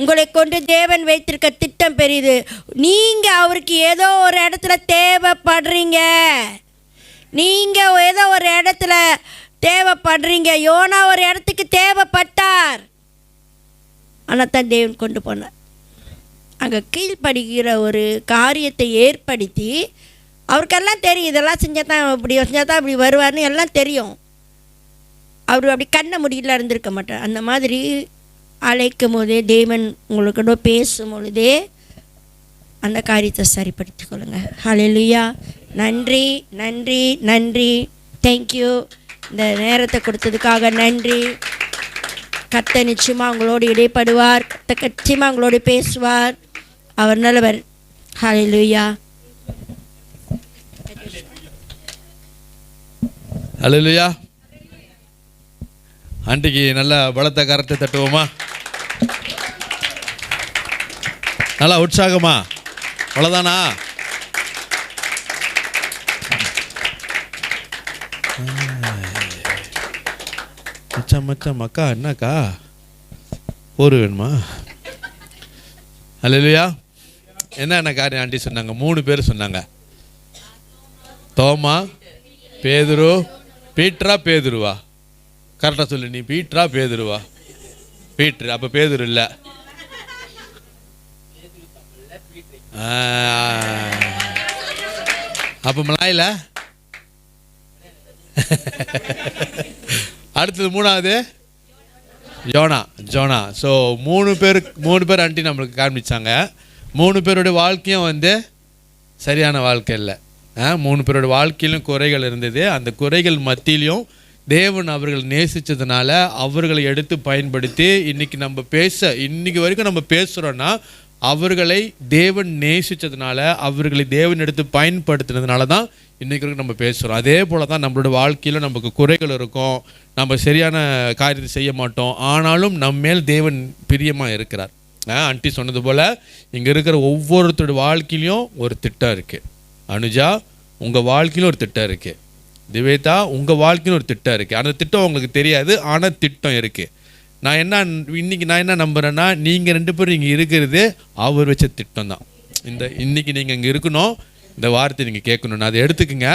உங்களை கொண்டு தேவன் வைத்திருக்க திட்டம் பெரியது. நீங்கள் அவருக்கு ஏதோ ஒரு இடத்துல தேவைப்படுறீங்க, நீங்கள் ஏதோ ஒரு இடத்துல தேவைப்படுறீங்க. யோனா ஒரு இடத்துக்கு தேவைப்பட்டார், ஆனால் தான் தேவன் கொண்டு போனார். அங்கே கீழ்ப்படுகிற ஒரு காரியத்தை ஏற்படுத்தி அவருக்கெல்லாம் தெரியும், இதெல்லாம் செஞ்சால் தான் இப்படி செஞ்சால் தான் இப்படி வருவார்னு எல்லாம் தெரியும். அவர் அப்படி கண்ண முடியல இருந்திருக்க மாட்டார். அந்த மாதிரி அழைக்கும் போதே தேவன் உங்களுக்கிட்ட பேசும் பொழுதே அந்த காரியத்தை சரிப்படுத்தி கொள்ளுங்க. ஹல்லேலூயா. நன்றி நன்றி நன்றி. தேங்க்யூ. இந்த நேரத்தை கொடுத்ததுக்காக நன்றி. கர்த்தர் நிச்சயமாக உங்களோடு இடைப்படுவார். கர்த்தர் நிச்சயமாக உங்களோடு பேசுவார். அவர் நல்லவர். ஹல்லேலூயா. ஹல்லேலூயா. ஆண்டிக்கு நல்ல பலத்த கரத்தை தட்டுவோமா? நல்லா உற்சாகமா? அவ்வளோதானா? மச்சான் அக்கா என்னக்கா போர் வேணுமா? ஹல்லேலூயா. என்ன காரியம் ஆண்டி சொன்னாங்க? 3 பேர் சொன்னாங்க. தோமா, பேதுரு, பீட்ரா பேதுருவா? கரெக்டாக சொல்லு நீ. பீட்ரா பேதுருவா? பீட்ரு. அப்போ பேதுரு இல்லை. அப்போ மலாயில அடுத்தது 3வது ஜோனா. ஸோ 3 பேர் ஆண்டி நம்மளுக்கு காண்பிச்சாங்க. 3 பேருடைய வாழ்க்கையும் வந்து சரியான வாழ்க்கை இல்லை. 3 பேரோட வாழ்க்கையிலும் குறைகள் இருந்தது. அந்த குறைகள் மத்தியிலையும் தேவன் அவர்கள் நேசித்ததுனால அவர்களை எடுத்து பயன்படுத்தி இன்னைக்கு வரைக்கும் நம்ம பேசுகிறோன்னா அவர்களை தேவன் நேசித்ததுனால அவர்களை தேவன் எடுத்து பயன்படுத்தினதுனால தான் இன்றைக்கு வரைக்கும் நம்ம பேசுகிறோம். அதே போல் தான் நம்மளோட வாழ்க்கையில் நமக்கு குறைகள் இருக்கும், நம்ம சரியான காரியத்தை செய்ய மாட்டோம். ஆனாலும் நம்ம மேல் தேவன் பிரியமாக இருக்கிறார். ஆண்டி சொன்னது போல் இங்கே இருக்கிற ஒவ்வொருத்தரோட வாழ்க்கையிலையும் ஒரு திட்டம் இருக்குது. அனுஜா, உங்கள் வாழ்க்கையிலும் ஒரு திட்டம் இருக்குது. திவேதா, உங்கள் வாழ்க்கையிலும் ஒரு திட்டம் இருக்குது. அந்த திட்டம் உங்களுக்கு தெரியாது, ஆனால் திட்டம் இருக்குது. நான் என்ன நம்புகிறேன்னா, நீங்கள் 2 பேரும் இங்கே இருக்கிறது அவர் வச்ச திட்டம் தான். இன்றைக்கி நீங்கள் இங்கே இருக்கணும், இந்த வார்த்தை நீங்கள் கேட்கணும். நான் அதை எடுத்துக்கங்க.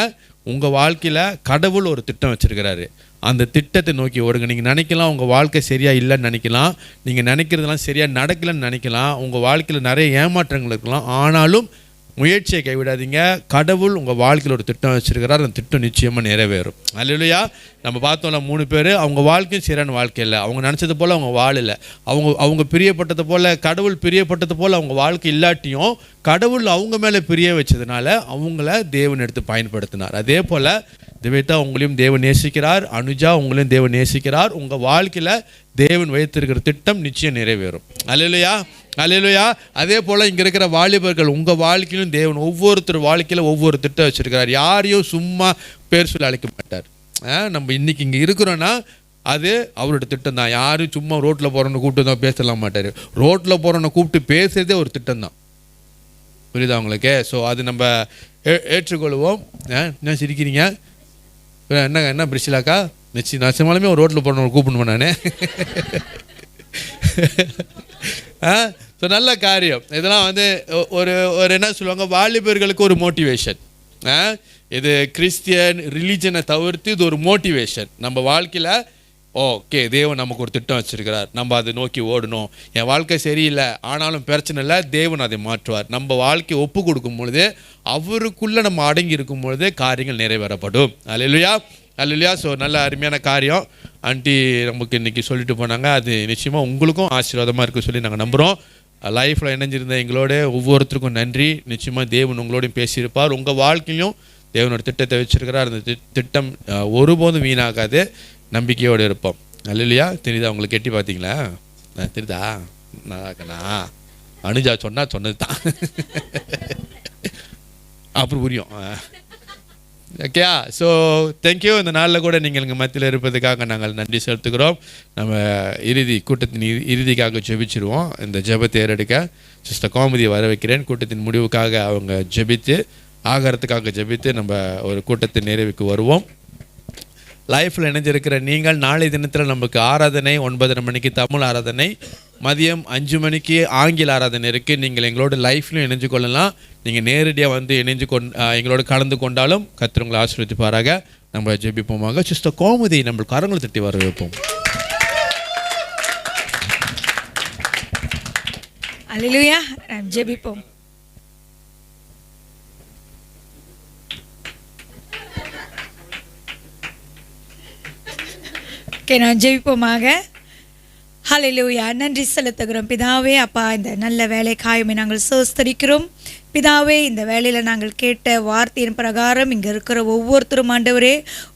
உங்கள் வாழ்க்கையில் கடவுள் ஒரு திட்டம் வச்சுருக்கிறாரு. அந்த திட்டத்தை நோக்கி ஓடுங்க. நீங்கள் நினைக்கலாம் உங்கள் வாழ்க்கை சரியாக இல்லைன்னு நினைக்கலாம், நீங்கள் நினைக்கிறதெல்லாம் சரியாக நடக்கலைன்னு நினைக்கலாம், உங்கள் வாழ்க்கையில் நிறைய ஏமாற்றங்கள் இருக்கலாம். ஆனாலும் முயற்சியை கைவிடாதீங்க. கடவுள் உங்கள் வாழ்க்கையில் ஒரு திட்டம் வச்சுருக்கிறார். அந்த திட்டம் நிச்சயமாக நிறைவேறும். அல்லேலூயா. நம்ம பார்த்தோம்ல 3 பேர், அவங்க வாழ்க்கையும் சரியான வாழ்க்கை இல்லை. அவங்க நினச்சது போல் அவங்க வாழலை. அவங்க பிரியப்பட்டது போல், கடவுள் பிரியப்பட்டது போல் அவங்க வாழ்க்கை இல்லாட்டியும் கடவுள் அவங்க மேலே பிரிய வச்சதுனால அவங்கள தேவன் எடுத்து பயன்படுத்தினார். அதே போல் திவேதா, உங்களையும் தேவன் நேசிக்கிறார். அனுஜா, உங்களையும் தேவன் நேசிக்கிறார். உங்கள் வாழ்க்கையில் தேவன் வைத்திருக்கிற திட்டம் நிச்சயம் நிறைவேறும். அல்லேலூயா. அல்லேலூயா. அதே போல் இங்கே இருக்கிற வாலிபர்கள், உங்கள் வாழ்க்கையிலும் தேவன் ஒவ்வொருத்தர் வாழ்க்கையில் ஒவ்வொரு திட்டம் வச்சுருக்கிறார். யாரையும் சும்மா பேர் சொல்லி அழைக்க மாட்டார். நம்ம இன்றைக்கி இங்கே இருக்கிறோன்னா அது அவரோட திட்டம் தான். யாரும் சும்மா ரோட்டில் போகிறவனை கூப்பிட்டு தான் பேசலாம் மாட்டார். ரோட்டில் போகிறவனை கூப்பிட்டு பேசுறதே ஒரு திட்டம் தான். புரியுதா உங்களுக்கு? ஸோ அது நம்ம ஏற்றுக்கொள்வோம். என்ன சிரிக்கிறீங்க? என்ன பிரிசிலாக்கா? நிச்சயமாலுமே ஒரு ரோட்டில் போகிறவனை கூப்பிடணும் நான். ஸோ நல்ல காரியம். இதெல்லாம் வந்து ஒரு என்ன சொல்லுவாங்க, வாலிபர்களுக்கு ஒரு மோட்டிவேஷன். இது கிறிஸ்டியன் ரிலீஜனை தவிர்த்து இது ஒரு மோட்டிவேஷன். நம்ம வாழ்க்கையில் ஓகே, தேவன் நமக்கு ஒரு திட்டம் வச்சுருக்கிறார், நம்ம அதை நோக்கி ஓடணும். என் வாழ்க்கை சரியில்லை ஆனாலும் பிரச்சனை இல்லை, தேவன் அதை மாற்றுவார். நம்ம வாழ்க்கையை ஒப்பு கொடுக்கும் பொழுது, அவருக்குள்ளே நம்ம அடங்கி இருக்கும் பொழுது காரியங்கள் நிறைவேறப்படும். அல்லேலூயா. அல்லேலூயா. ஸோ நல்ல அருமையான காரியம் ஆண்டி நமக்கு இன்றைக்கி சொல்லிட்டு போனாங்க. அது நிச்சயமாக உங்களுக்கும் ஆசீர்வாதமாக இருக்குது சொல்லி நாங்கள் நம்புகிறோம். லைஃப்பில் இணைஞ்சிருந்த எங்களோட ஒவ்வொருத்தருக்கும் நன்றி. நிச்சயமாக தேவன் உங்களோடையும் பேசியிருப்பார். உங்கள் வாழ்க்கையிலும் தேவனோட திட்டத்தை வச்சுருக்கிறார். அந்த திட்டம் ஒருபோதும் வீணாகாது. நம்பிக்கையோடு இருப்போம். அல்லேலூயா. தெரியுதா உங்களுக்கு? எட்டி பார்த்தீங்களா? தெரியுதா? நாக்கண்ணா அனுஜா சொன்னது தான் அப்புறம் புரியும். ஓகே. So thank you. இந்த நாளில் கூட நீங்கள் எங்கள் மத்தியில் இருப்பதுக்காக நாங்கள் நன்றி செலுத்துகிறோம். நம்ம கூட்டத்தின் இறுதிக்காக ஜெபிச்சிருவோம். இந்த ஜெபத்தை ஏறெடுக்க சிஸ்டர் கோமதியை வர வைக்கிறேன். கூட்டத்தின் முடிவுக்காக அவங்க ஜெபித்து, ஆகாரத்துக்காக ஜெபித்து நம்ம ஒரு கூட்டத்தின் நிறைவுக்கு வருவோம். லைஃப்பில் இணைஞ்சிருக்கிற நீங்கள், நாளை தினத்தில் நமக்கு ஆராதனை 9:30 மணிக்கு தமிழ் ஆராதனை, மதியம் 5 மணிக்கு ஆங்கில ஆராதனை இருக்குது. நீங்கள் எங்களோட லைஃப்லையும் இணைஞ்சு கொள்ளலாம். நீங்கள் நேரடியாக வந்து எங்களோட கலந்து கொண்டாலும் கர்த்தர் உங்களை ஆசீர்வதிப்பாராக. நம்ம ஜெபிப்போமாக. சிஸ்டர் கோமதி நம்ம கரங்களை தட்டி வர வைப்போம். அல்லேலூயா. ஜெபிப்போம். நான் ஜெபிப்போமாக. ஹல்லேலூயா. நன்றி செலுத்துகிறோம் பிதாவே. அப்பா, இந்த நல்ல வேலைக்காயுமே நாங்கள் சோஸ்தரிக்கிறோம் பிதாவே. இந்த வேலையில் நாங்கள் கேட்ட வார்த்தையின் பிரகாரம் இங்கே இருக்கிற ஒவ்வொருத்தரும் ஆண்டவரே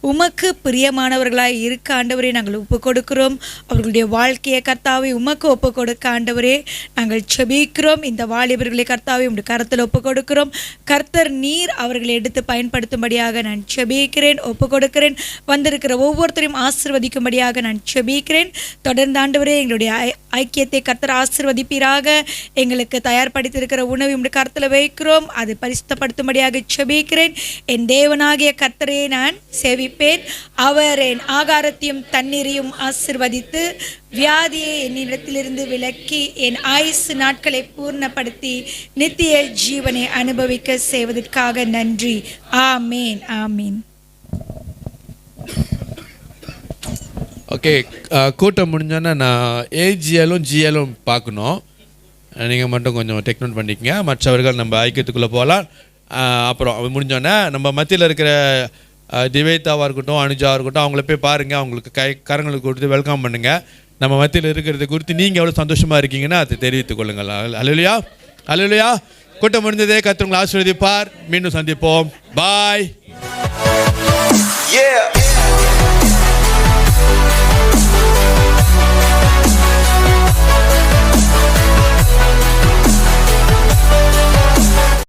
உமக்கு பிரியமானவர்களாய் இருக்க ஆண்டவரே நாங்கள் ஒப்பு கொடுக்கிறோம். அவர்களுடைய வாழ்க்கையை கர்த்தாவே உமக்கு ஒப்பு கொடுக்க ஆண்டவரே நாங்கள் செபிக்கிறோம். இந்த வாலிபர்களை கர்த்தாவே உங்களுடைய கருத்தில் ஒப்பு கொடுக்கிறோம். கர்த்தர் நீர் அவர்களை எடுத்து பயன்படுத்தும்படியாக நான் செபிக்கிறேன், ஒப்பு கொடுக்கிறேன். வந்திருக்கிற ஒவ்வொருத்தரையும் ஆசீர்வதிக்கும்படியாக நான் செபிக்கிறேன். தொடர்ந்து ஆண்டவரே எங்களுடைய ஐக்கியத்தை கர்த்தர் ஆசீர்வதிப்பீராக. எங்களுக்கு தயார்படுத்தியிருக்கிற உணவை உங்களுடைய கருத்தில் வைக்கிறோம், அது பரிசுத்தப்படுத்தும்படியாக செபிக்கிறேன். என் தேவனாகிய கர்த்தரை நான் சேவிப்பேன். அவர் என் ஆகாரத்தையும் தண்ணீரையும் ஆசீர்வதித்து வியாதியை என்னிடத்திலிருந்து விலக்கி என் ஆயுசு நாட்களை பூர்ணப்படுத்தி நித்திய ஜீவனை அனுபவிக்க செய்வதற்காக நன்றி. ஆமேன், ஆமீன். ஓகே, கூட்டம் முடிஞ்சோன்னா நான் ஏஜிஎலும் ஜிஎலும் பார்க்கணும். நீங்கள் மட்டும் கொஞ்சம் டேக் நோட் பண்ணிக்கங்க. மற்றவர்கள் நம்ம ஐக்கியத்துக்குள்ளே போகலாம். அப்புறம் முடிஞ்சோன்னே நம்ம மத்தியில் இருக்கிற திவேதாவாக இருக்கட்டும், அனுஜாவாக இருக்கட்டும், அவங்கள போய் பாருங்கள். அவங்களுக்கு கரங்களுக்கு கொடுத்து வெல்கம் பண்ணுங்கள். நம்ம மத்தியில் இருக்கிறது குறித்து நீங்கள் எவ்வளோ சந்தோஷமாக இருக்கீங்கன்னா அதை தெரிவித்துக் கொள்ளுங்கள். அல்லேலூயா, அல்லேலூயா. கூட்டம் முடிஞ்சதே. கர்த்தர் உங்களை ஆசீர்வதிப்பார். மீண்டும் சந்திப்போம். பாய்.